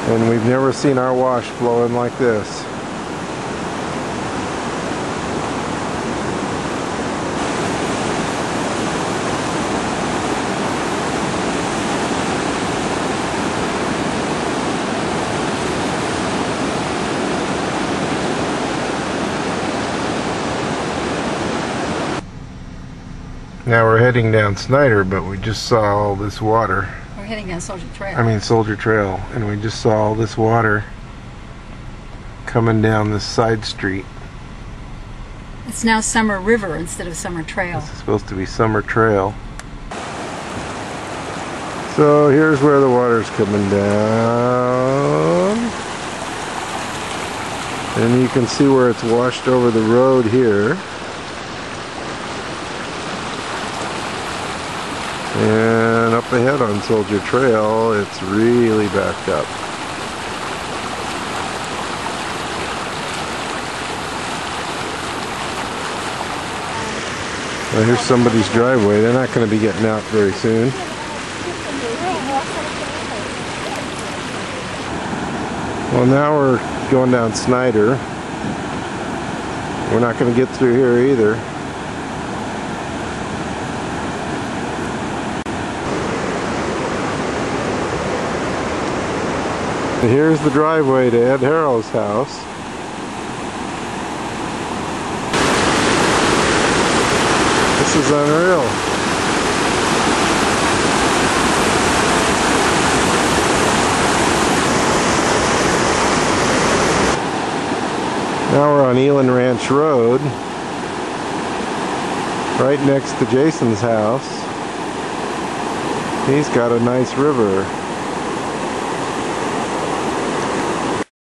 And we've never seen our wash flowing like this. Now we're heading down Snyder, but we just saw all this water. We're heading down Soldier Trail. I mean Soldier Trail, and we just saw all this water coming down this side street. It's now Summer River instead of Summer Trail. This is supposed to be Summer Trail. So here's where the water's coming down. And you can see where it's washed over the road here. And up ahead on Soldier Trail, it's really backed up. Well, here's somebody's driveway. They're not going to be getting out very soon. Well, now we're going down Snyder. We're not going to get through here either. Here's the driveway to Ed Harrow's house. This is unreal. Now we're on Elin Ranch Road, right next to Jason's house. He's got a nice river.